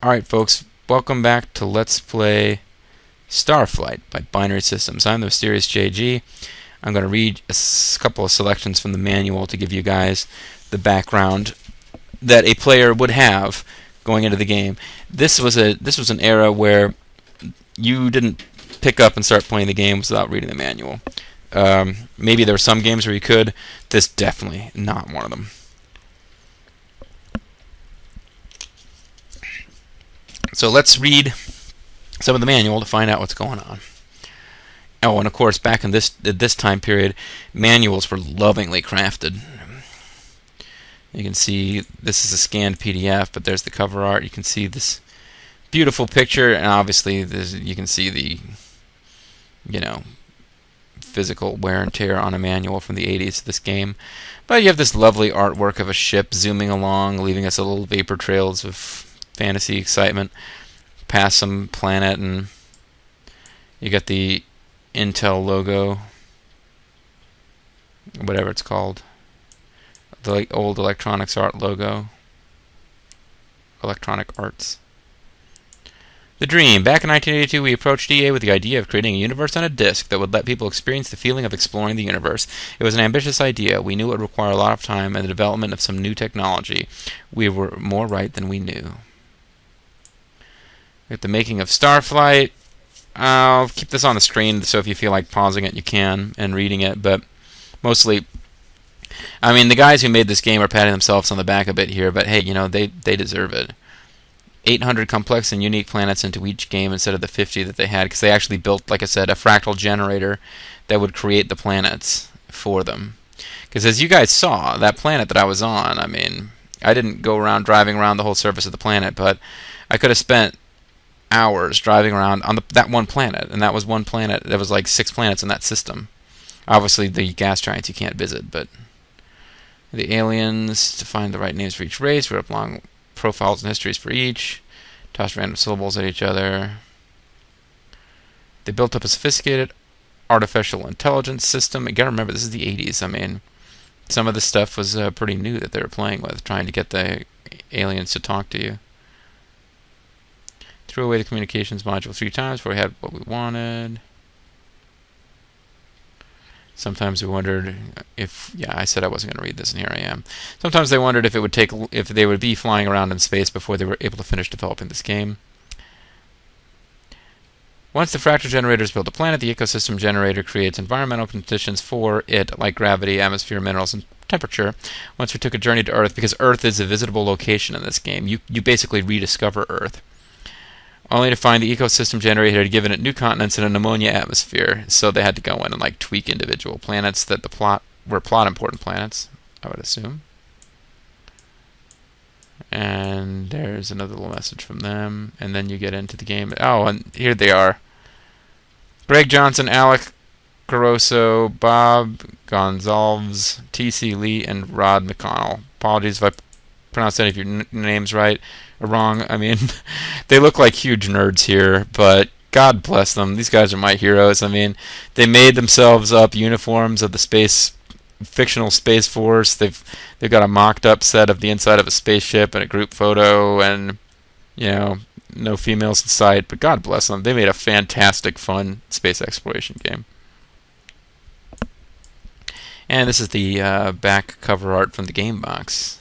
Alright folks, welcome back to Let's Play Starflight by Binary Systems. I'm the Mysterious JG. I'm going to read a couple of selections from the manual to give you guys the background that a player would have going into the game. This was an era where you didn't pick up and start playing the game without reading the manual. Maybe there were some games where you could. This definitely not one of them. So let's read some of the manual to find out what's going on. Oh, and of course, back in this time period, manuals were lovingly crafted. You can see this is a scanned PDF, but there's the cover art. You can see this beautiful picture, and obviously you can see the, physical wear and tear on a manual from the 80s of this game. But you have this lovely artwork of a ship zooming along, leaving us a little vapor trails of fantasy excitement past some planet, and you got the Intel logo, whatever it's called, the old Electronics Art logo, Electronic Arts. The dream. Back in 1982, we approached EA with the idea of creating a universe on a disk that would let people experience the feeling of exploring the universe. It was an ambitious idea. We knew it would require a lot of time and the development of some new technology. We were more right than we knew. At the making of Starflight. I'll keep this on the screen, so if you feel like pausing it, you can, and reading it, but mostly, I mean, the guys who made this game are patting themselves on the back a bit here, but hey, they deserve it. 800 complex and unique planets into each game instead of the 50 that they had, because they actually built, like I said, a fractal generator that would create the planets for them. Because as you guys saw, that planet that I was on, I mean, I didn't go around driving around the whole surface of the planet, but I could have spent hours driving around on that one planet, and that was one planet. There was like 6 planets in that system. Obviously, the gas giants you can't visit, but the aliens, to find the right names for each race, wrote up long profiles and histories for each, tossed random syllables at each other. They built up a sophisticated artificial intelligence system. You gotta remember, this is the 80s. I mean, some of the stuff was pretty new that they were playing with, trying to get the aliens to talk to you. Threw away the communications module 3 times before we had what we wanted. Sometimes we wondered if, I said I wasn't going to read this, and here I am. Sometimes they wondered if they would be flying around in space before they were able to finish developing this game. Once the fractal generators build a planet, the ecosystem generator creates environmental conditions for it, like gravity, atmosphere, minerals, and temperature. Once we took a journey to Earth, because Earth is a visitable location in this game, you basically rediscover Earth. Only to find the ecosystem generator had given it new continents and an ammonia atmosphere, so they had to go in and tweak individual planets that were plot important planets, I would assume. And there's another little message from them, and then you get into the game. Oh, and here they are. Greg Johnson, Alec Caruso, Bob Gonzalez, T.C. Lee, and Rod McConnell. Apologies if I pronounced any of your names right or wrong. I mean, they look like huge nerds here, but God bless them. These guys are my heroes. I mean, they made themselves up uniforms of the fictional Space Force. They've got a mocked up set of the inside of a spaceship and a group photo, and no females in sight. But God bless them. They made a fantastic, fun space exploration game. And this is the back cover art from the game box.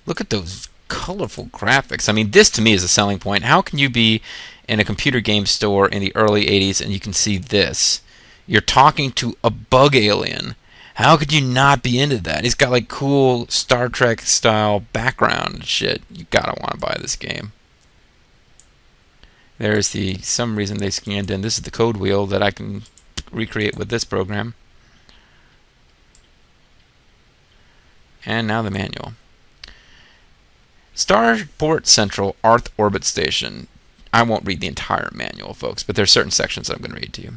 Look at those colorful graphics. I mean, this to me is a selling point. How can you be in a computer game store in the early 80s and you can see this? You're talking to a bug alien. How could you not be into that? He's got cool Star Trek style background and shit. You gotta want to buy this game. There's some reason they scanned in. This is the code wheel that I can recreate with this program. And now the manual. Starport Central Earth Orbit Station. I won't read the entire manual, folks, but there are certain sections that I'm going to read to you.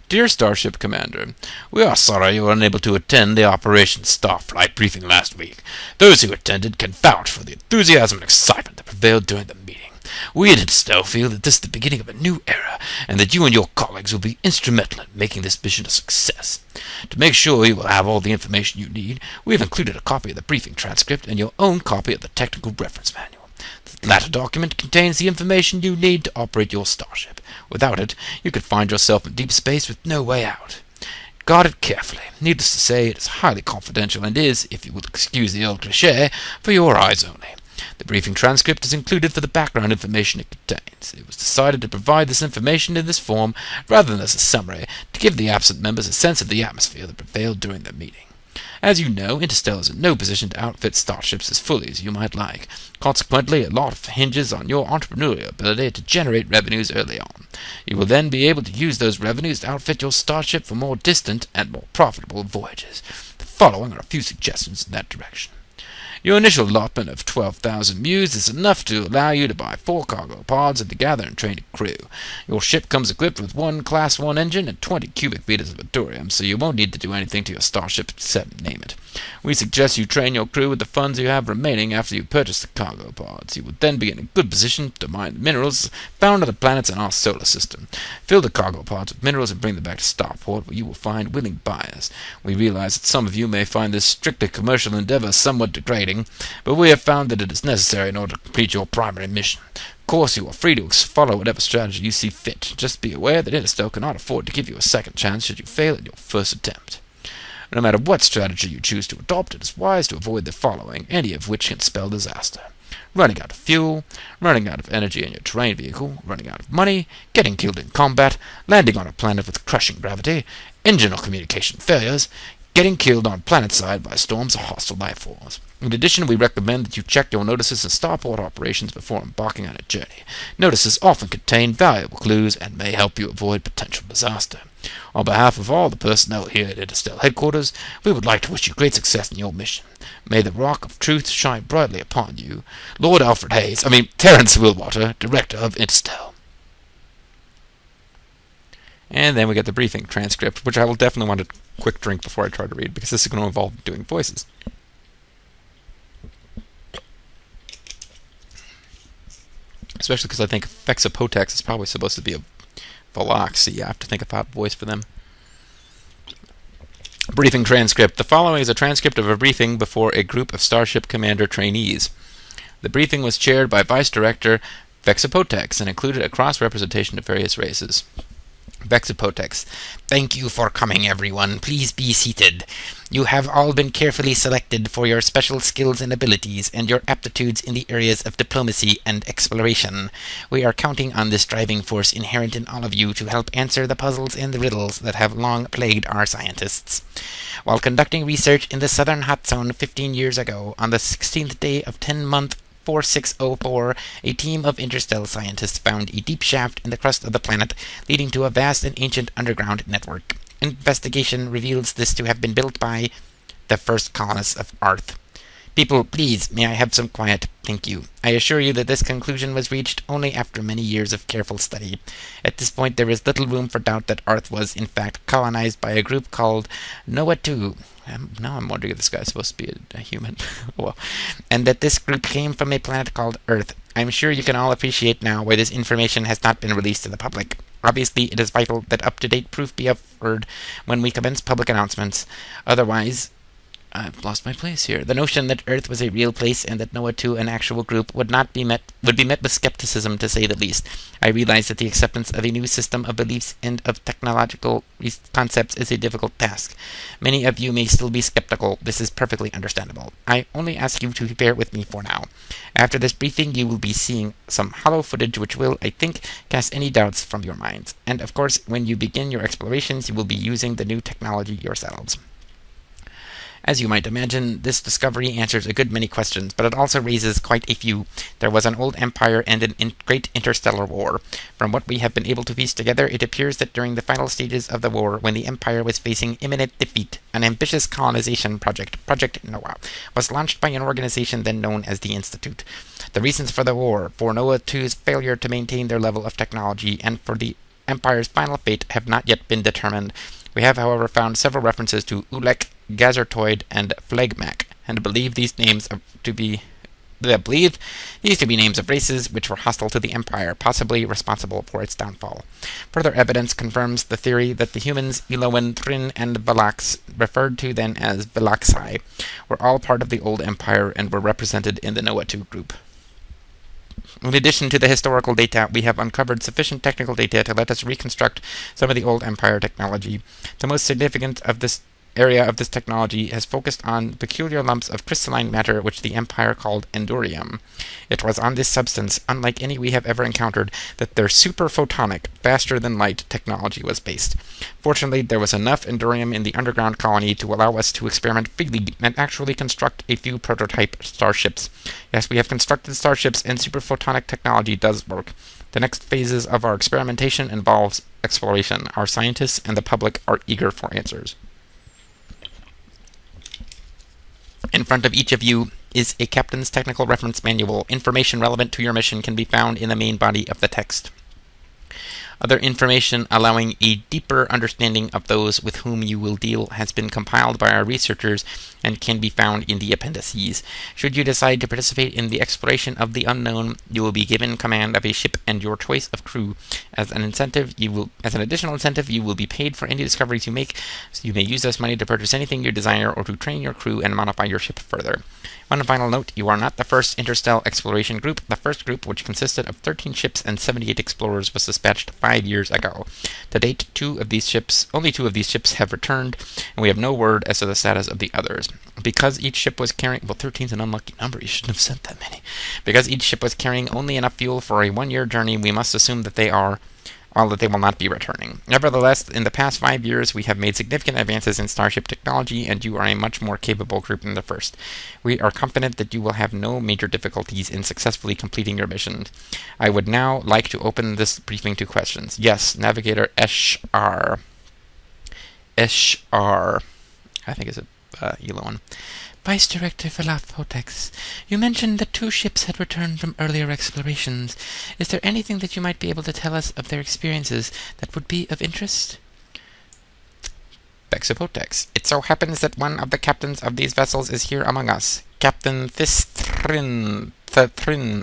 Dear Starship Commander, we are sorry you were unable to attend the Operation Starflight briefing last week. Those who attended can vouch for the enthusiasm and excitement that prevailed during the meeting. We at Still feel that this is the beginning of a new era, and that you and your colleagues will be instrumental in making this mission a success. To make sure you will have all the information you need, we have included a copy of the briefing transcript and your own copy of the technical reference manual. The The latter document contains the information you need to operate your starship. Without it, you could find yourself in deep space with no way out. Guard it carefully. Needless to say, it is highly confidential and is, if you will excuse the old cliché, for your eyes only. The briefing transcript is included for the background information it contains. It was decided to provide this information in this form, rather than as a summary, to give the absent members a sense of the atmosphere that prevailed during the meeting. As you know, Interstellar is in no position to outfit starships as fully as you might like. Consequently, a lot hinges on your entrepreneurial ability to generate revenues early on. You will then be able to use those revenues to outfit your starship for more distant and more profitable voyages. The following are a few suggestions in that direction. Your initial allotment of 12,000 Muse is enough to allow you to buy 4 cargo pods and to gather and train a crew. Your ship comes equipped with 1 Class 1 engine and 20 cubic meters of Atourium, so you won't need to do anything to your starship except name it. We suggest you train your crew with the funds you have remaining after you purchase the cargo pods. You will then be in a good position to mine the minerals found on the planets in our solar system. Fill the cargo pods with minerals and bring them back to Starport, where you will find willing buyers. We realize that some of you may find this strictly commercial endeavor somewhat degrading, but we have found that it is necessary in order to complete your primary mission. Of course, you are free to follow whatever strategy you see fit. Just be aware that Interstellar cannot afford to give you a second chance should you fail at your first attempt. No matter what strategy you choose to adopt, it is wise to avoid the following, any of which can spell disaster: running out of fuel, running out of energy in your terrain vehicle, running out of money, getting killed in combat, landing on a planet with crushing gravity, engine or communication failures, getting killed on planet side by storms or hostile life forms. In addition, we recommend that you check your notices and starport operations before embarking on a journey. Notices often contain valuable clues and may help you avoid potential disaster. On behalf of all the personnel here at Interstellar Headquarters, we would like to wish you great success in your mission. May the rock of truth shine brightly upon you. Lord Alfred Hayes, Terence Willwater, Director of Interstellar. And then we get the briefing transcript, which I will definitely want a quick drink before I try to read, because this is going to involve doing voices. Especially because I think Vexapotex is probably supposed to be a Valak, so you have to think about voice for them. Briefing transcript. The following is a transcript of a briefing before a group of Starship Commander trainees. The briefing was chaired by Vice Director Vexapotex and included a cross-representation of various races. Vexapotex. Thank you for coming, everyone. Please be seated. You have all been carefully selected for your special skills and abilities and your aptitudes in the areas of diplomacy and exploration. We are counting on this driving force inherent in all of you to help answer the puzzles and the riddles that have long plagued our scientists. While conducting research in the southern hot zone 15 years ago, on the 16th day of 10-month 4604, a team of interstellar scientists found a deep shaft in the crust of the planet, leading to a vast and ancient underground network. Investigation reveals this to have been built by the first colonists of Earth. People, please, may I have some quiet? Thank you. I assure you that this conclusion was reached only after many years of careful study. At this point, there is little room for doubt that Earth was, in fact, colonized by a group called Noah-2. Now I'm wondering if this guy's supposed to be a human. Well, and that this group came from a planet called Earth. I'm sure you can all appreciate now why this information has not been released to the public. Obviously, it is vital that up-to-date proof be offered when we commence public announcements. Otherwise, I've lost my place here. The notion that Earth was a real place and that Noah-2, an actual group, would be met with skepticism, to say the least. I realize that the acceptance of a new system of beliefs and of technological concepts is a difficult task. Many of you may still be skeptical. This is perfectly understandable. I only ask you to bear with me for now. After this briefing, you will be seeing some hollow footage which will, I think, cast any doubts from your minds. And of course, when you begin your explorations, you will be using the new technology yourselves. As you might imagine, this discovery answers a good many questions, but it also raises quite a few. There was an old empire and a great interstellar war. From what we have been able to piece together, it appears that during the final stages of the war, when the empire was facing imminent defeat, an ambitious colonization project, Project Noah, was launched by an organization then known as the Institute. The reasons for the war, for Noah-2's failure to maintain their level of technology, and for the empire's final fate have not yet been determined. We have, however, found several references to Ulek, Gazertoid, and Phlegmac, and believe these names to be names of races which were hostile to the Empire, possibly responsible for its downfall. Further evidence confirms the theory that the humans Eloan, Trin, and Valax, referred to then as Valaxi, were all part of the old Empire and were represented in the Noah-2 group. In addition to the historical data, we have uncovered sufficient technical data to let us reconstruct some of the old Empire technology. The most significant of this area of this technology has focused on peculiar lumps of crystalline matter which the Empire called endurium. It was on this substance, unlike any we have ever encountered, that their superphotonic, faster-than-light technology was based. Fortunately, there was enough endurium in the underground colony to allow us to experiment freely and actually construct a few prototype starships. Yes, we have constructed starships, and superphotonic technology does work. The next phases of our experimentation involves exploration. Our scientists and the public are eager for answers. In front of each of you is a Captain's Technical Reference Manual. Information relevant to your mission can be found in the main body of the text. Other information allowing a deeper understanding of those with whom you will deal has been compiled by our researchers and can be found in the appendices. Should you decide to participate in the exploration of the unknown, you will be given command of a ship and your choice of crew. As an additional incentive, you will be paid for any discoveries you make, so you may use this money to purchase anything you desire or to train your crew and modify your ship further. One final note, you are not the first interstellar exploration group. The first group, which consisted of 13 ships and 78 explorers, was dispatched 5 years ago. To date, only two of these ships have returned, and we have no word as to the status of the others. Because each ship was carrying... Well, 13 is an unlucky number. You shouldn't have sent that many. Because each ship was carrying only enough fuel for a 1-year journey, we must assume that they will not be returning. Nevertheless, in the past 5 years, we have made significant advances in starship technology, and you are a much more capable group than the first. We are confident that you will have no major difficulties in successfully completing your mission. I would now like to open this briefing to questions. Yes, Navigator Esh-R. Esh-R. I think it's a Elo one. Vice Director Philopotex, you mentioned that 2 ships had returned from earlier explorations. Is there anything that you might be able to tell us of their experiences that would be of interest? Bexapotex, it so happens that one of the captains of these vessels is here among us. Captain Trin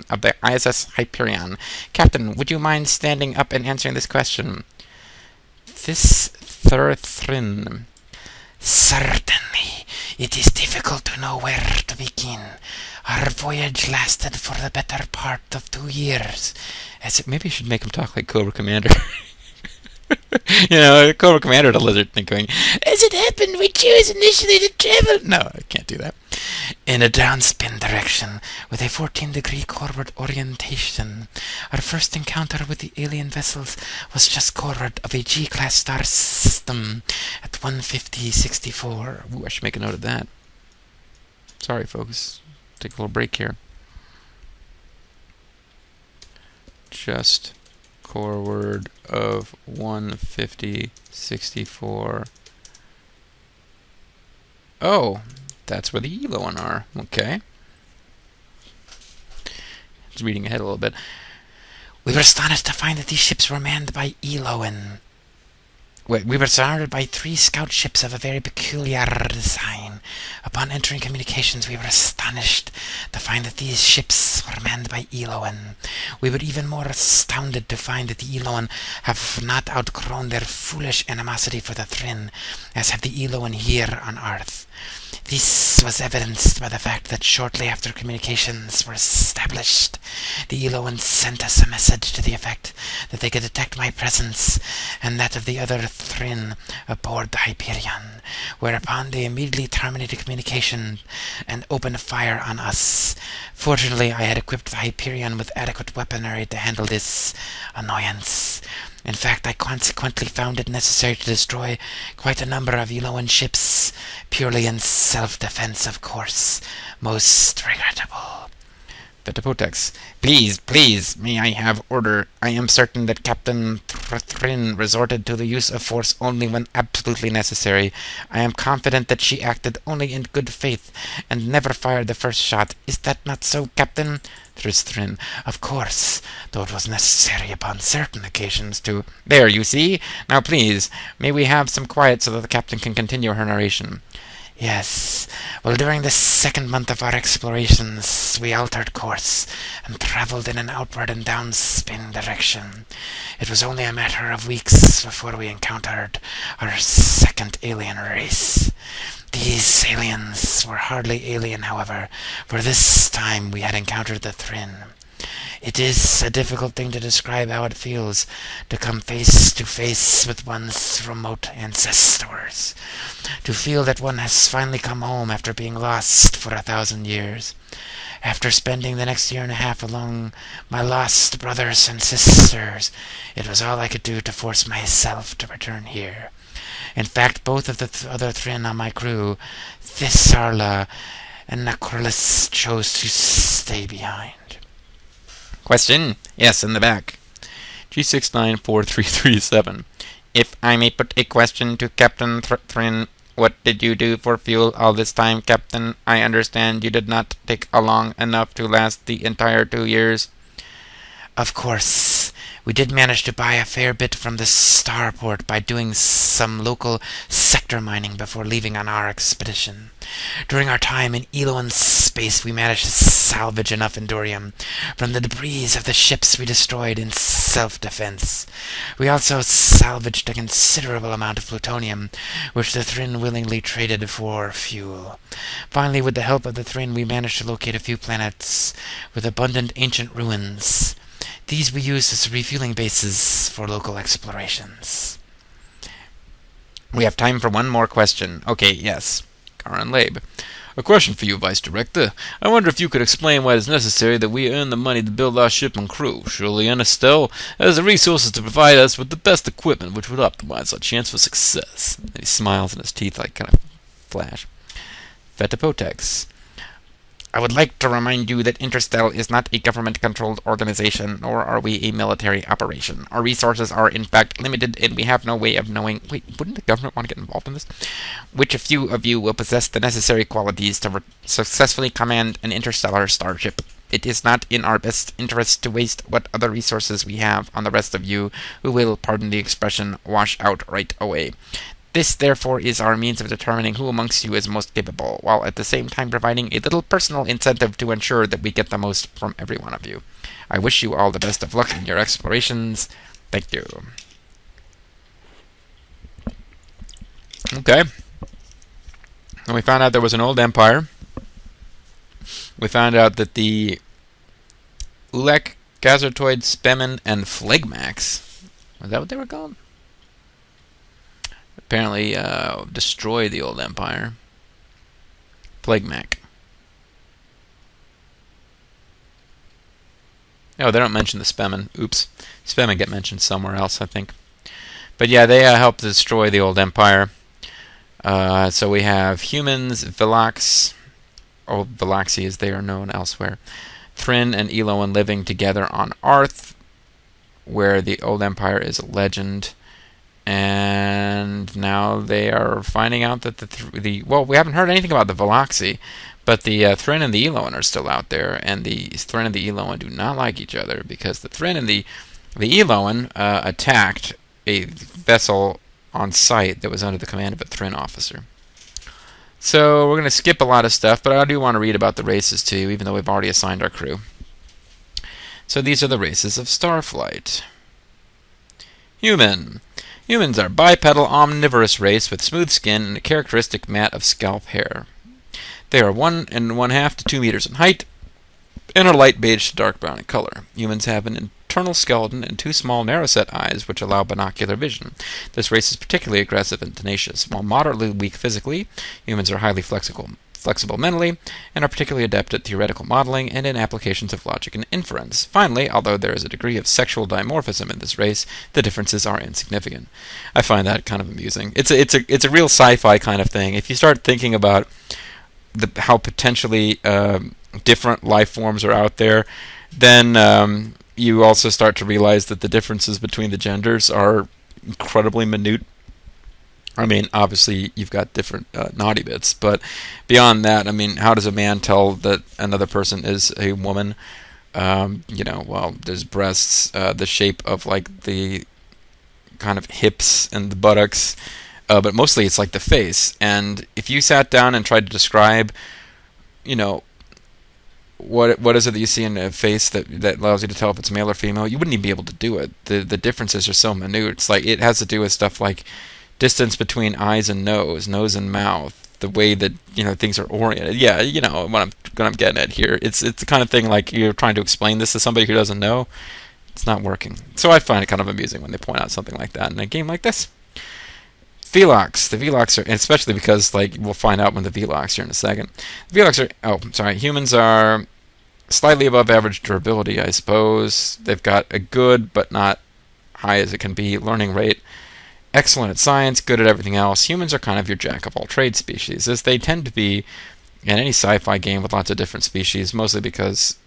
of the ISS Hyperion. Captain, would you mind standing up and answering this question? Trin. Certainly. It is difficult to know where to begin. Our voyage lasted for the better part of 2 years. Maybe I should make him talk like Cobra Commander. Cobra Commander, the lizard thing going, as it happened, we chose initially to travel... No, I can't do that. In a downspin direction, with a 14-degree forward orientation. Our first encounter with the alien vessels was just forward of a G-class star system at 15064. Ooh, I should make a note of that. Sorry, folks. Take a little break here. Just forward of 15064. Oh, that's where the Eloan are. Okay. Just reading ahead a little bit. We were astonished to find that these ships were manned by Eloan. We were surrounded by 3 scout ships of a very peculiar design. Upon entering communications, we were astonished to find that these ships were manned by Eloan. We were even more astounded to find that the Eloan have not outgrown their foolish animosity for the Trin, as have the Eloan here on Earth. This was evidenced by the fact that shortly after communications were established, the Eloans sent us a message to the effect that they could detect my presence and that of the other Trin aboard the Hyperion, whereupon they immediately terminated communication and opened fire on us. Fortunately, I had equipped the Hyperion with adequate weaponry to handle this annoyance. In fact, I consequently found it necessary to destroy quite a number of Eloan ships, purely in self-defense, of course. Most regrettable. Vetapotex, please, may I have order? I am certain that Captain Trin resorted to the use of force only when absolutely necessary. I am confident that she acted only in good faith and never fired the first shot. Is that not so, Captain? Trin, of course, though it was necessary upon certain occasions to... There, you see? Now please, may we have some quiet so that the captain can continue her narration? Yes. Well, during the 2nd month of our explorations, we altered course and traveled in an outward and downspin direction. It was only a matter of weeks before we encountered our 2nd alien race. These aliens were hardly alien, however, for this time we had encountered the Trin. It is a difficult thing to describe how it feels to come face to face with one's remote ancestors. To feel that one has finally come home after being lost for 1,000 years. After spending the next year and a half among my lost brothers and sisters, it was all I could do to force myself to return here. In fact, both of the other Trin on my crew, Ng-Khey-Arla and Ng-Khey-Arla, chose to stay behind. Question? Yes, in the back. G694337. If I may put a question to Captain Trin, what did you do for fuel all this time, Captain? I understand you did not take along enough to last the entire 2 years. Of course, we did manage to buy a fair bit from the starport by doing some local sector mining before leaving on our expedition. During our time in Eloan space, we managed to salvage enough Endurium from the debris of the ships we destroyed in self-defense. We also salvaged a considerable amount of plutonium, which the Trin willingly traded for fuel. Finally, with the help of the Trin, we managed to locate a few planets with abundant ancient ruins. These we used as refueling bases for local explorations. We have time for one more question. Okay, yes. Karen Labe. A question for you, Vice Director. I wonder if you could explain why it is necessary that we earn the money to build our ship and crew. Surely Anastel has the resources to provide us with the best equipment, which would optimize our chance for success. And he smiles and his teeth like kind of flash. Vetapotex. I would like to remind you that Interstel is not a government-controlled organization, nor are we a military operation. Our resources are, in fact, limited, and we have no way of knowing— Wait, wouldn't the government want to get involved in this? Which a few of you will possess the necessary qualities to successfully command an interstellar starship. It is not in our best interest to waste what other resources we have on the rest of you, who will, pardon the expression, wash out right away. This, therefore, is our means of determining who amongst you is most capable, while at the same time providing a little personal incentive to ensure that we get the most from every one of you. I wish you all the best of luck in your explorations. Thank you. Okay. And we found out there was an old empire. We found out that the Ulek, Gazertoid, Spemen, and Phlegmax, was that what they were called? Apparently destroy the old empire. Phlegmac. Oh, they don't mention the Spemen. Oops. Spemen get mentioned somewhere else, I think. But yeah, they helped destroy the old empire. So we have humans, Vilax, or Vilaxi as they are known elsewhere, Trin and Eloan living together on Arth, where the old empire is a legend. And now they are finding out that well, we haven't heard anything about the Vilaxi, but the Trin and the Eloan are still out there, and the Trin and the Eloan do not like each other because the Trin and the Eloan attacked a vessel on site that was under the command of a Trin officer. So we're going to skip a lot of stuff, but I do want to read about the races too, even though we've already assigned our crew. So these are the races of Starflight. Human. Humans are bipedal omnivorous race with smooth skin and a characteristic mat of scalp hair. They are 1 1/2 to 2 meters in height and are light beige to dark brown in color. Humans have an internal skeleton and 2 small narrow-set eyes which allow binocular vision. This race is particularly aggressive and tenacious. While moderately weak physically, humans are highly flexible mentally, and are particularly adept at theoretical modeling and in applications of logic and inference. Finally, although there is a degree of sexual dimorphism in this race, the differences are insignificant. I find that kind of amusing. It's a real sci-fi kind of thing. If you start thinking about how potentially different life forms are out there, then you also start to realize that the differences between the genders are incredibly minute. I mean, obviously, you've got different naughty bits, but beyond that, I mean, how does a man tell that another person is a woman? Well, there's breasts, the shape of, like, the kind of hips and the buttocks, but mostly it's like the face. And if you sat down and tried to describe, what is it that you see in a face that allows you to tell if it's male or female, you wouldn't even be able to do it. The differences are so minute. It's like, it has to do with stuff like distance between eyes and nose and mouth, the way that things are oriented. Yeah, what I'm getting at here. It's the kind of thing like you're trying to explain this to somebody who doesn't know. It's not working. So I find it kind of amusing when they point out something like that in a game like this. Velox. The Velox are, and especially because we'll find out when the Velox are in a second. The Velox are, humans are slightly above average durability, I suppose. They've got a good but not high as it can be learning rate. Excellent at science, good at everything else. Humans are kind of your jack-of-all-trades species, as they tend to be in any sci-fi game with lots of different species, mostly because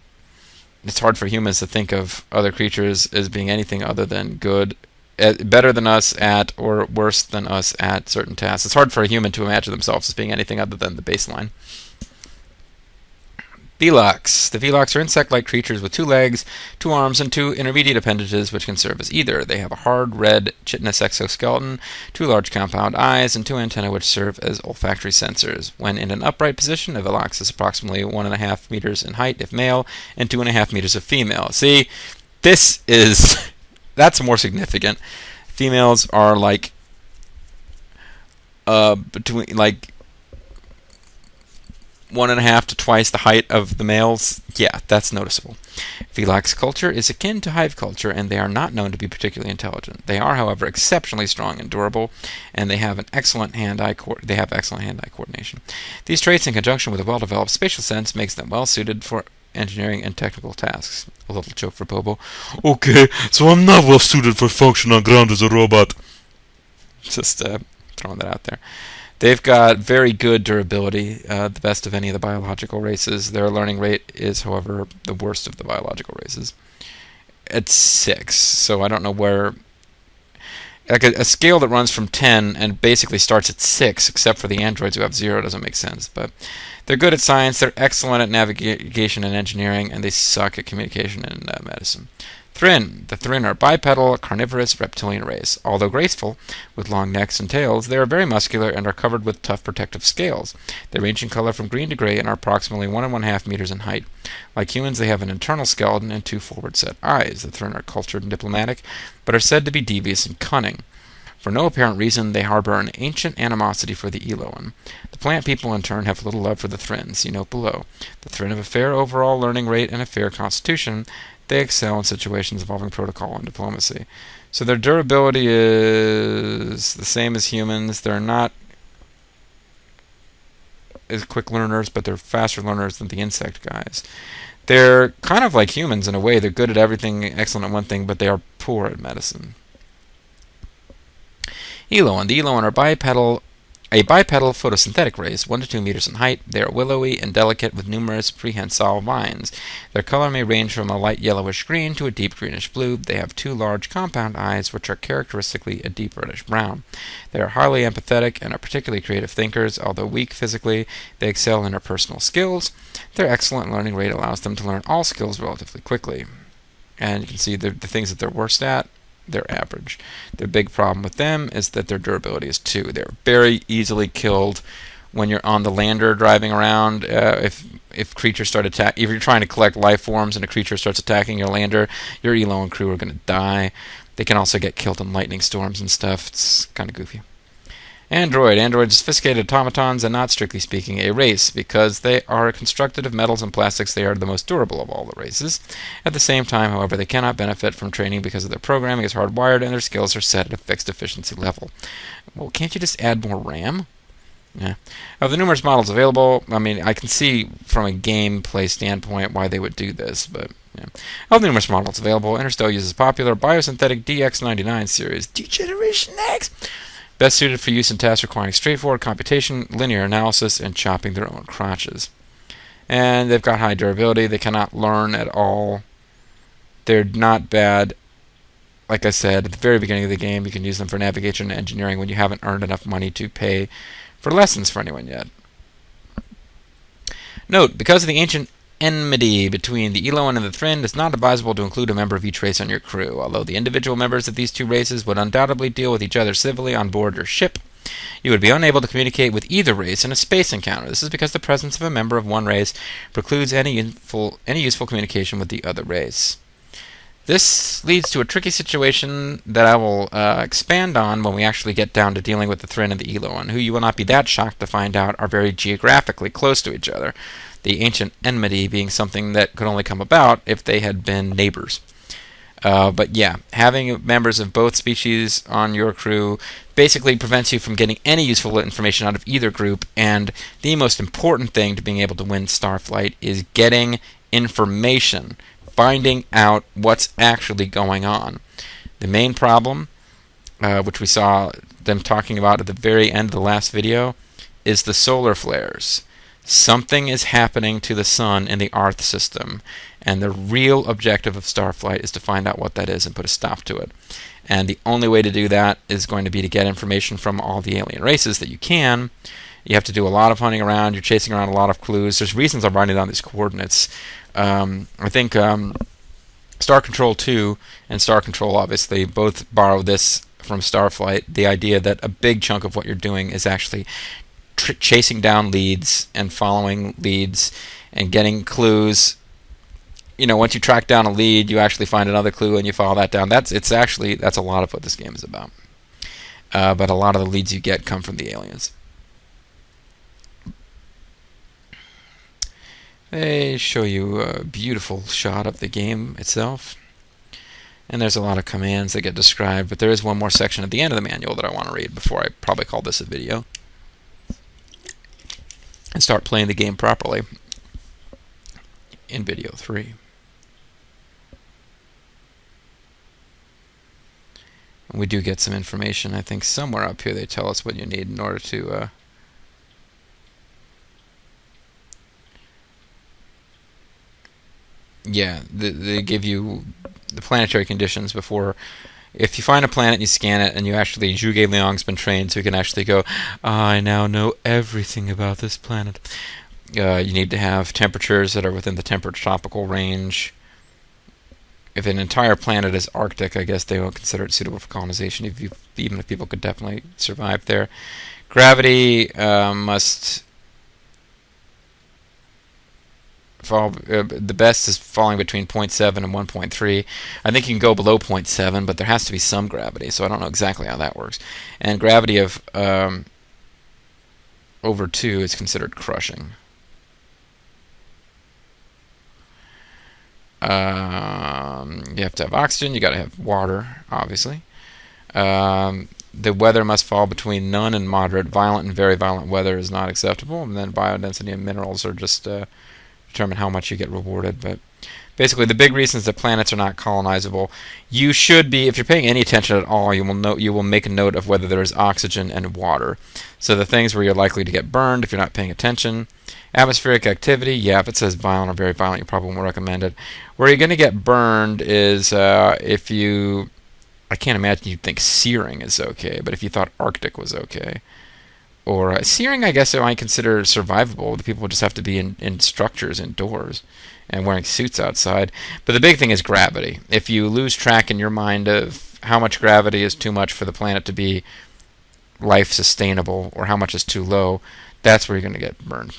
it's hard for humans to think of other creatures as being anything other than good, better than us at, or worse than us at certain tasks. It's hard for a human to imagine themselves as being anything other than the baseline. Velox. The Velox are insect-like creatures with 2 legs, 2 arms, and 2 intermediate appendages which can serve as either. They have a hard, red, chitinous exoskeleton, 2 large compound eyes, and 2 antennae which serve as olfactory sensors. When in an upright position, a Velox is approximately 1.5 meters in height if male, and 2.5 meters if female. See, that's more significant. Females are between 1.5 to twice the height of the males. Yeah, that's noticeable. Velox culture is akin to hive culture, and they are not known to be particularly intelligent. They are, however, exceptionally strong and durable, and they have excellent hand-eye coordination. These traits, in conjunction with a well-developed spatial sense, makes them well suited for engineering and technical tasks. A little joke for Bobo. Okay, so I'm not well suited for function on ground as a robot. Just throwing that out there. They've got very good durability, the best of any of the biological races. Their learning rate is, however, the worst of the biological races. It's 6, so I don't know where... a scale that runs from 10 and basically starts at 6, except for the androids who have 0, doesn't make sense. But they're good at science, they're excellent at navigation and engineering, and they suck at communication and medicine. Trin. The Trin are bipedal, carnivorous reptilian race. Although graceful, with long necks and tails, they are very muscular and are covered with tough protective scales. They range in color from green to gray and are approximately 1.5 meters in height. Like humans, they have an internal skeleton and 2 forward-set eyes. The Trin are cultured and diplomatic, but are said to be devious and cunning. For no apparent reason, they harbor an ancient animosity for the Eloan. The plant people, in turn, have little love for the Trin. See note below. The Trin have a fair overall learning rate and a fair constitution. They excel in situations involving protocol and diplomacy. So their durability is the same as humans. They're not as quick learners, but they're faster learners than the insect guys. They're kind of like humans in a way. They're good at everything, excellent at one thing, but they are poor at medicine. Eloan. The Eloan are a bipedal photosynthetic race, 1 to 2 meters in height. They are willowy and delicate with numerous prehensile vines. Their color may range from a light yellowish green to a deep greenish blue. They have 2 large compound eyes, which are characteristically a deep reddish brown. They are highly empathetic and are particularly creative thinkers. Although weak physically, they excel in interpersonal skills. Their excellent learning rate allows them to learn all skills relatively quickly. And you can see the things that they're worst at. They're average. The big problem with them is that their durability is 2. They're very easily killed when you're on the lander driving around. If creatures start attacking, if you're trying to collect life forms and a creature starts attacking your lander, your Eloan crew are going to die. They can also get killed in lightning storms and stuff. It's kind of goofy. Android. Androids are sophisticated automatons and not, strictly speaking, a race. Because they are constructed of metals and plastics, they are the most durable of all the races. At the same time, however, they cannot benefit from training because of their programming is hardwired and their skills are set at a fixed efficiency level. Well, can't you just add more RAM? Yeah. Of the numerous models available, I mean, I can see from a gameplay standpoint why they would do this, but... yeah. Of the numerous models available, Interstellar uses popular biosynthetic DX99 series, Degeneration X, best suited for use in tasks requiring straightforward computation, linear analysis, and chopping their own crotches. And they've got high durability. They cannot learn at all. They're not bad. Like I said, at the very beginning of the game, you can use them for navigation and engineering when you haven't earned enough money to pay for lessons for anyone yet. Note, because of the ancient enmity between the Eloan and the Trin, it's not advisable to include a member of each race on your crew. Although the individual members of these 2 races would undoubtedly deal with each other civilly on board your ship, you would be unable to communicate with either race in a space encounter. This is because the presence of a member of one race precludes any useful communication with the other race. This leads to a tricky situation that I will expand on when we actually get down to dealing with the Trin and the Eloan, who you will not be that shocked to find out are very geographically close to each other, the ancient enmity being something that could only come about if they had been neighbors. But yeah, having members of both species on your crew basically prevents you from getting any useful information out of either group, and the most important thing to being able to win Starflight is getting information, finding out what's actually going on. The main problem, which we saw them talking about at the very end of the last video, is the solar flares. Something is happening to the sun in the Earth system, and the real objective of Starflight is to find out what that is and put a stop to it. And the only way to do that is going to be to get information from all the alien races that you can. You have to do a lot of hunting around. You're chasing around a lot of clues. There's reasons I'm writing down these coordinates. I think Star Control 2 and Star Control obviously both borrow this from Starflight, the idea that a big chunk of what you're doing is actually chasing down leads and following leads and getting clues. You know, once you track down a lead, you actually find another clue and you follow that down. That's a lot of what this game is about. But a lot of the leads you get come from the aliens. They show you a beautiful shot of the game itself. And there's a lot of commands that get described, but there is one more section at the end of the manual that I want to read before I probably call this a video and start playing the game properly in video 3. And we do get some information. I think somewhere up here they tell us what you need in order to yeah, they give you the planetary conditions before. If you find a planet, you scan it, and you actually, Zhuge Liang's been trained, so you can actually go, I now know everything about this planet. You need to have temperatures that are within the temperate tropical range. If an entire planet is Arctic, I guess they won't consider it suitable for colonization, even if people could definitely survive there. Gravity must fall. The best is falling between 0.7 and 1.3. I think you can go below 0.7, but there has to be some gravity, so I don't know exactly how that works. And gravity of over 2 is considered crushing. You have to have oxygen. You got to have water, obviously. The weather must fall between none and moderate. Violent and very violent weather is not acceptable. And then biodensity and minerals are just determine how much you get rewarded. But basically, the big reasons that planets are not colonizable, you should be, if you're paying any attention at all, you will make a note of whether there is oxygen and water. So the things where you're likely to get burned if you're not paying attention. Atmospheric activity, yeah, if it says violent or very violent, you probably won't recommend it. Where you're going to get burned is if you, I can't imagine you'd think searing is okay, but if you thought Arctic was okay. Or searing, I guess I might consider survivable. The people would just have to be in structures indoors and wearing suits outside. But the big thing is gravity. If you lose track in your mind of how much gravity is too much for the planet to be life sustainable or how much is too low, that's where you're going to get burned.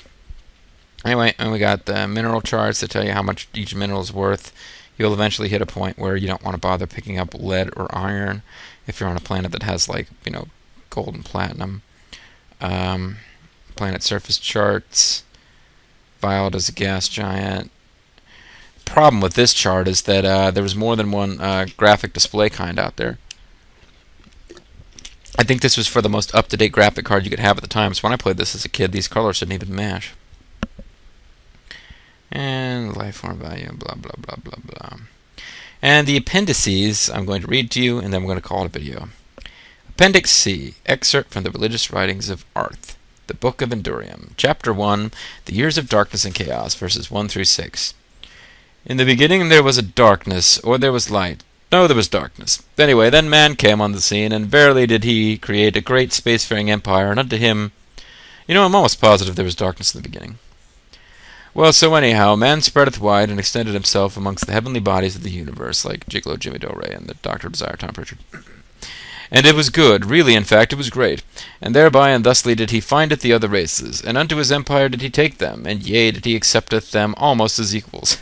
Anyway, and we got the mineral charts that tell you how much each mineral is worth. You'll eventually hit a point where you don't want to bother picking up lead or iron if you're on a planet that has, like, you know, gold and platinum. Planet surface charts. Violet is a gas giant. Problem with this chart is that there was more than one graphic display kind out there. I think this was for the most up-to-date graphic card you could have at the time. So when I played this as a kid, these colors didn't even mash. And life form value, blah, blah, blah, blah, blah. And the appendices, I'm going to read to you, and then I'm going to call it a video. Appendix C, excerpt from the religious writings of Arth, the Book of Endurium, Chapter 1, The Years of Darkness and Chaos, verses 1 through 6. In the beginning there was a darkness, or there was light. No, there was darkness. Anyway, then man came on the scene, and verily did he create a great spacefaring empire, and unto him... You know, I'm almost positive there was darkness in the beginning. Well, so anyhow, man spreadeth wide and extended himself amongst the heavenly bodies of the universe, like Gigolo, Jimmy Do Ray, and the Doctor of Desire, Tom Pritchard. And it was good, really, in fact, it was great. And thereby and thusly did he findeth the other races, and unto his empire did he take them, and yea, did he accepteth them almost as equals.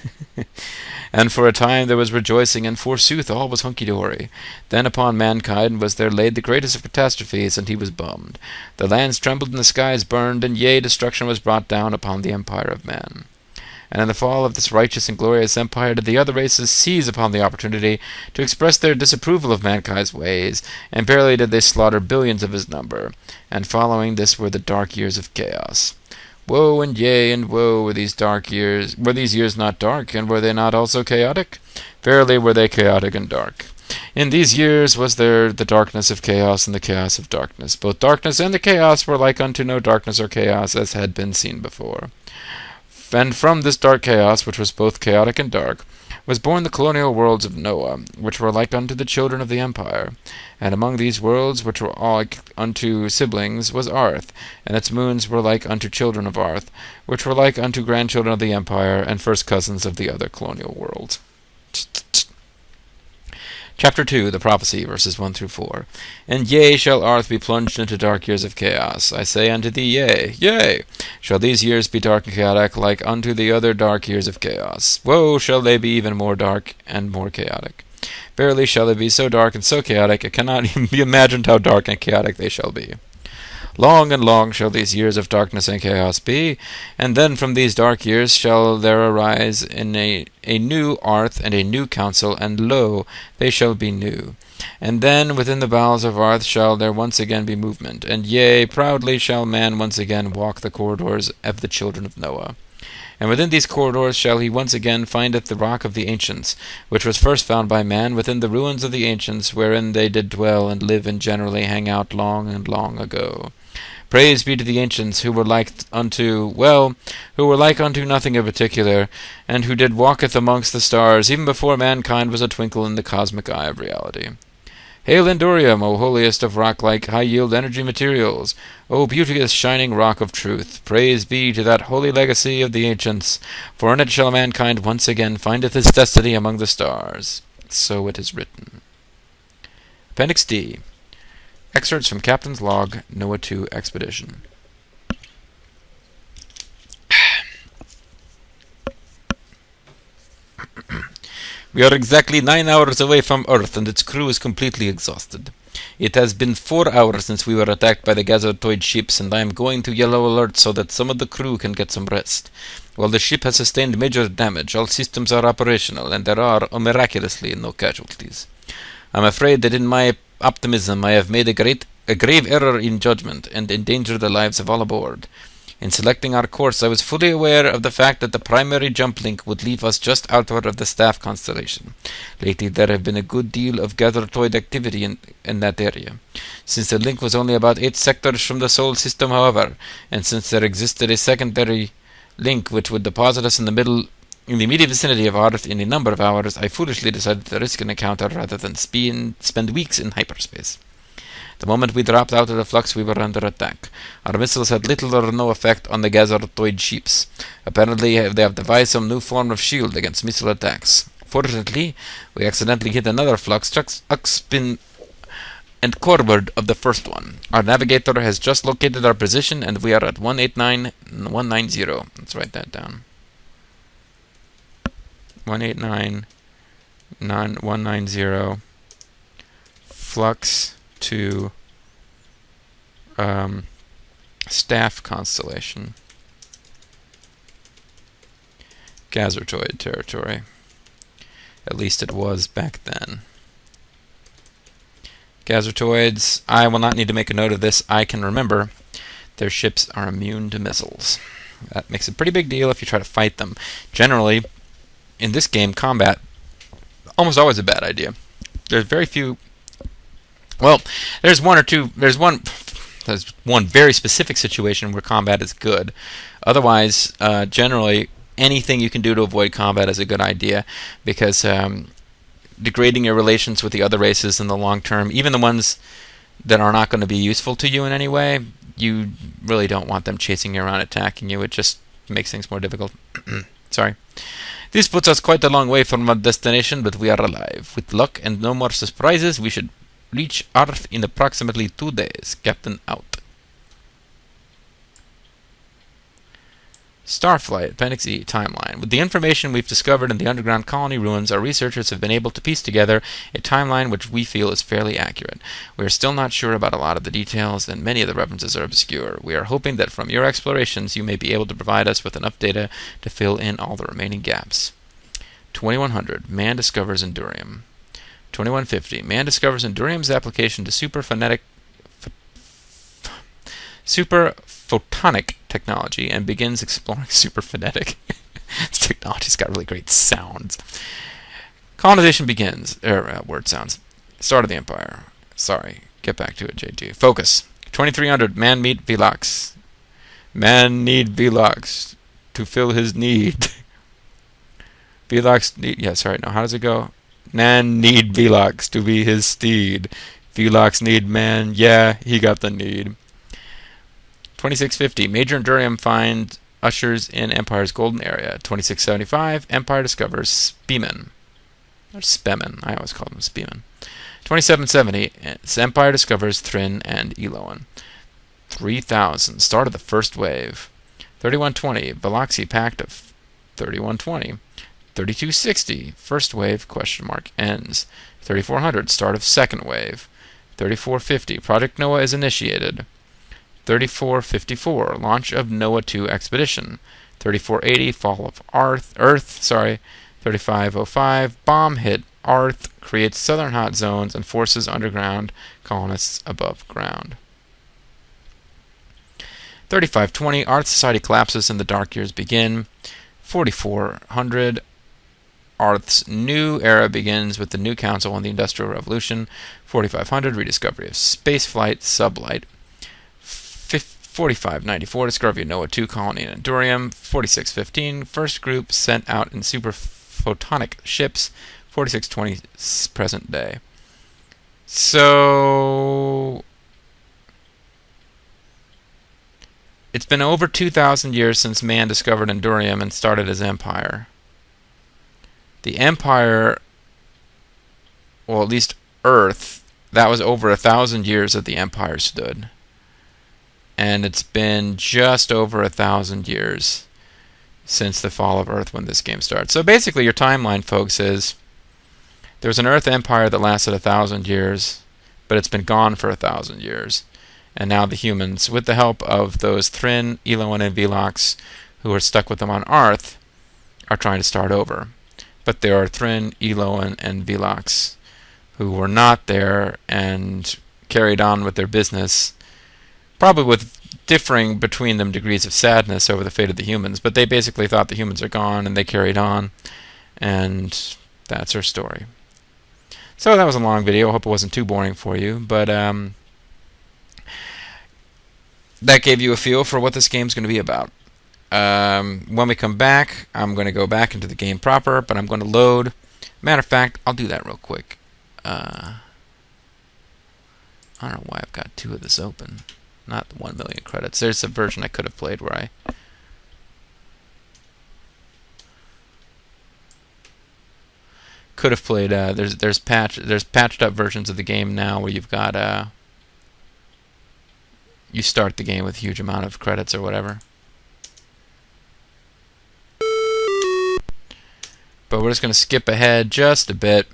And for a time there was rejoicing, and forsooth all was hunky-dory. Then upon mankind was there laid the greatest of catastrophes, and he was bummed. The lands trembled and the skies burned, and yea, destruction was brought down upon the empire of man. And in the fall of this righteous and glorious empire did the other races seize upon the opportunity to express their disapproval of mankind's ways, and verily did they slaughter billions of his number. And following this were the dark years of chaos. Woe and yea and woe were these dark years. Were these years not dark, and were they not also chaotic? Verily were they chaotic and dark. In these years was there the darkness of chaos and the chaos of darkness. Both darkness and the chaos were like unto no darkness or chaos as had been seen before. And from this dark chaos, which was both chaotic and dark, was born the colonial worlds of Noah, which were like unto the children of the empire. And among these worlds, which were all like unto siblings, was Arth, and its moons were like unto children of Arth, which were like unto grandchildren of the empire, and first cousins of the other colonial worlds. Chapter 2, The Prophecy, verses 1 through 4. And yea, shall Arth be plunged into dark years of chaos. I say unto thee, yea, yea. Shall these years be dark and chaotic, like unto the other dark years of chaos? Woe, shall they be even more dark and more chaotic. Verily shall they be so dark and so chaotic, it cannot even be imagined how dark and chaotic they shall be. Long and long shall these years of darkness and chaos be, and then from these dark years shall there arise in a new Arth and a new council, and lo, they shall be new. And then within the bowels of Arth shall there once again be movement, and yea, proudly shall man once again walk the corridors of the children of Noah. And within these corridors shall he once again findeth the rock of the ancients, which was first found by man within the ruins of the ancients, wherein they did dwell and live and generally hang out long and long ago. Praise be to the ancients, who were like unto nothing in particular, and who did walketh amongst the stars, even before mankind was a twinkle in the cosmic eye of reality. Hail Endorium, O holiest of rock-like high-yield energy materials, O beauteous shining rock of truth, praise be to that holy legacy of the ancients, for in it shall mankind once again findeth his destiny among the stars. So it is written. Appendix D. Excerpts from Captain's Log, Noah 2 Expedition. We are exactly 9 hours away from Earth, and its crew is completely exhausted. It has been 4 hours since we were attacked by the Gazatoid ships, and I am going to yellow alert so that some of the crew can get some rest. While the ship has sustained major damage, all systems are operational, and there are, miraculously, no casualties. I'm afraid that in my optimism I have made a grave error in judgment, and endangered the lives of all aboard. In selecting our course, I was fully aware of the fact that the primary jump link would leave us just outward of the Staff constellation. Lately there have been a good deal of Gazatoid activity in that area. Since the link was only about 8 sectors from the Sol system, however, and since there existed a secondary link which would deposit us in the immediate vicinity of Earth in a number of hours, I foolishly decided to risk an encounter rather than spend weeks in hyperspace. The moment we dropped out of the flux, we were under attack. Our missiles had little or no effect on the Gazatoid ships. Apparently, they have devised some new form of shield against missile attacks. Fortunately, we accidentally hit another flux, upspin and forward of the first one. Our navigator has just located our position, and we are at 189.190. Let's write that down. 189.190. Flux to Staff constellation, Gazatoid territory. At least it was back then. Gazatoids, I will not need to make a note of this. I can remember their ships are immune to missiles. That makes a pretty big deal if you try to fight them. Generally, in this game, combat almost always a bad idea. There's very few. Well, there's one very specific situation where combat is good. Otherwise, generally, anything you can do to avoid combat is a good idea, because degrading your relations with the other races in the long term, even the ones that are not going to be useful to you in any way, you really don't want them chasing you around, attacking you. It just makes things more difficult. Sorry. This puts us quite a long way from our destination, but we are alive. With luck and no more surprises, we should reach Earth in approximately 2 days. Captain out. Starflight, Appendix E, Timeline. With the information we've discovered in the underground colony ruins, our researchers have been able to piece together a timeline which we feel is fairly accurate. We are still not sure about a lot of the details, and many of the references are obscure. We are hoping that from your explorations you may be able to provide us with enough data to fill in all the remaining gaps. 2100, man discovers Endurium. 2150, man discovers Endurium's application to superphotonic technology and begins exploring superphonetic. This technology's got really great sounds. Colonization begins. Word sounds. Start of the Empire. Sorry. Get back to it, JG. Focus. 2300. Man meet Velox. Man need Velox to fill his need. Velox need... Yeah, sorry. No, how does it go? Man need Velox to be his steed. Velox need man. Yeah, he got the need. 2650. Major Endurium find ushers in Empire's golden area. 2675. Empire discovers Spearmen. Or Spemen. I always call them Spearmen. 2770. Empire discovers Trin and Eloan. 3000. Start of the first wave. 3120. Veloxy Pact of 3120. 3260. First wave, question mark, ends. 3400. Start of second wave. 3450. Project Noah is initiated. 3454. Launch of Noah 2 expedition. 3480. Fall of Earth. 3505. Bomb hit Earth, creates southern hot zones, and forces underground colonists above ground. 3520. Earth society collapses and the dark years begin. 4400. Earth's new era begins with the new council and the Industrial Revolution. 4500. Rediscovery of spaceflight, sublight. 4594. Discovery of Noah 2 colony in Endurium. 4615. First group sent out in superphotonic ships. 4620. Present day. So it's been over 2,000 years since man discovered Endurium and started his empire. The empire, well, at least Earth, that was over 1,000 years that the empire stood. And it's been just over 1,000 years since the fall of Earth when this game starts. So basically your timeline, folks, is there was an Earth empire that lasted 1,000 years, but it's been gone for 1,000 years. And now the humans, with the help of those Trin, Eloan, and Velox, who are stuck with them on Earth, are trying to start over. But there are Trin, Eloan, and Velox who were not there and carried on with their business, probably with differing between them degrees of sadness over the fate of the humans, but they basically thought the humans are gone and they carried on, and that's our story. So that was a long video. I hope it wasn't too boring for you, but that gave you a feel for what this game's going to be about. When we come back, I'm going to go back into the game proper, but I'm going to load. Matter of fact, I'll do that real quick. I don't know why I've got two of this open. Not the 1 million credits. There's a version I could have played where I could have played. There's patched up versions of the game now where you've got you start the game with a huge amount of credits or whatever. But we're just going to skip ahead just a bit,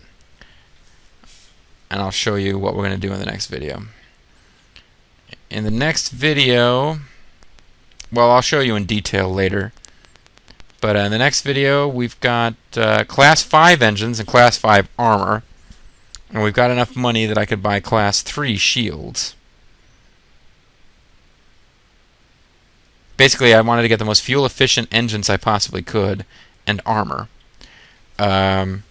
and I'll show you what we're going to do in the next video. In the next video, well, I'll show you in detail later. But in the next video, we've got Class 5 engines and Class 5 armor. And we've got enough money that I could buy Class 3 shields. Basically, I wanted to get the most fuel-efficient engines I possibly could, and armor. And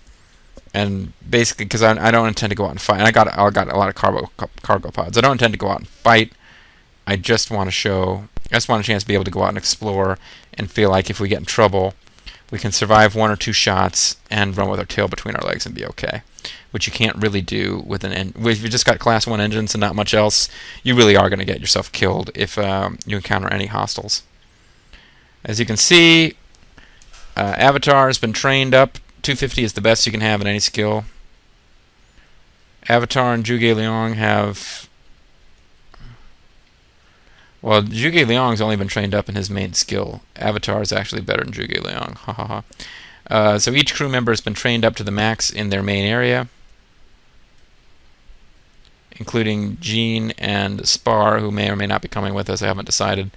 basically, because I don't intend to go out and fight. And I got a lot of cargo pods. I don't intend to go out and fight. I just want a chance to be able to go out and explore and feel like if we get in trouble, we can survive one or two shots and run with our tail between our legs and be okay. Which you can't really do with if you just got Class 1 engines and not much else. You really are going to get yourself killed if you encounter any hostiles. As you can see, Avatar has been trained up. 250 is the best you can have in any skill. Avatar and Zhuge Liang have Well, Zhuge Liang's only been trained up in his main skill. Avatar is actually better than Zhuge Liang. Ha ha ha. So each crew member has been trained up to the max in their main area, including Jean and Spar, who may or may not be coming with us. I haven't decided.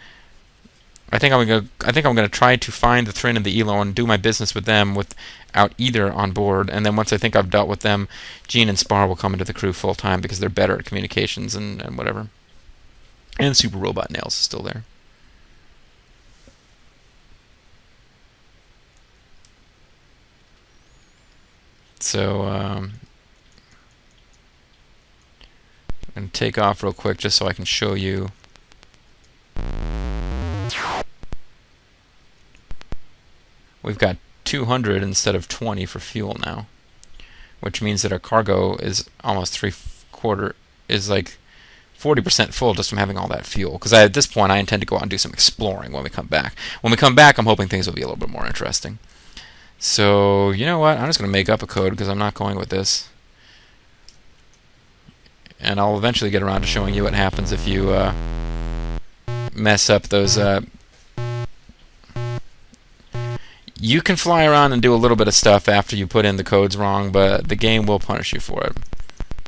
I think I'm going to try to find the Trin and the Elo and do my business with them without either on board. And then once I think I've dealt with them, Jean and Spar will come into the crew full time because they're better at communications and whatever. And Super Robot Nails is still there. So I'm going to take off real quick just so I can show you. We've got 200 instead of 20 for fuel now, which means that our cargo is almost is like 40% full just from having all that fuel. Because at this point, I intend to go out and do some exploring when we come back. When we come back, I'm hoping things will be a little bit more interesting. So, you know what? I'm just going to make up a code because I'm not going with this. And I'll eventually get around to showing you what happens if you mess up those... You can fly around and do a little bit of stuff after you put in the codes wrong, but the game will punish you for it.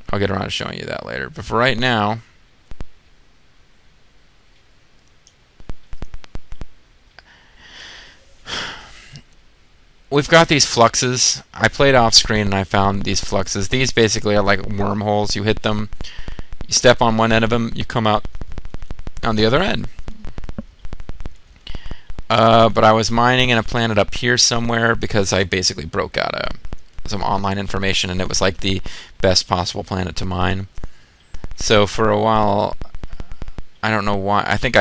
I'll get around to showing you that later. But for right now... We've got these fluxes. I played off screen and I found these fluxes. These basically are like wormholes. You hit them, you step on one end of them, you come out on the other end. But I was mining in a planet up here somewhere because I basically broke out some online information and it was like the best possible planet to mine. So for a while, I don't know why. I think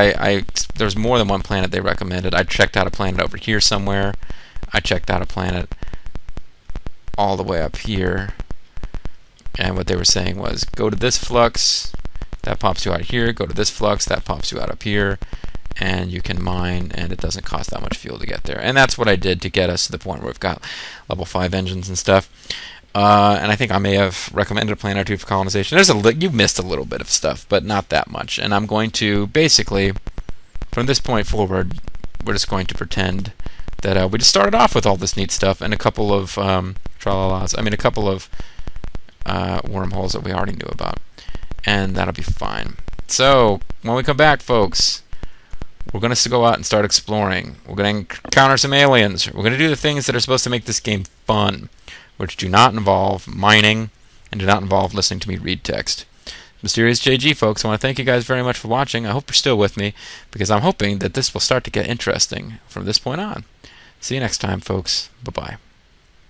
there's more than one planet they recommended. I checked out a planet over here somewhere. I checked out a planet all the way up here, and what they were saying was go to this flux, that pops you out here, go to this flux, that pops you out up here, and you can mine, and it doesn't cost that much fuel to get there. And that's what I did to get us to the point where we've got level 5 engines and stuff. And I think I may have recommended a planet or two for colonization. You've missed a little bit of stuff, but not that much. And I'm going to basically, from this point forward, we're just going to pretend that we just started off with all this neat stuff and a couple of tra-la-las. I mean, a couple of wormholes that we already knew about, and that'll be fine. So when we come back, folks, we're going to go out and start exploring. We're going to encounter some aliens. We're going to do the things that are supposed to make this game fun, which do not involve mining and do not involve listening to me read text. Mysterious JG, folks, I want to thank you guys very much for watching. I hope you're still with me, because I'm hoping that this will start to get interesting from this point on. See you next time, folks. Bye-bye.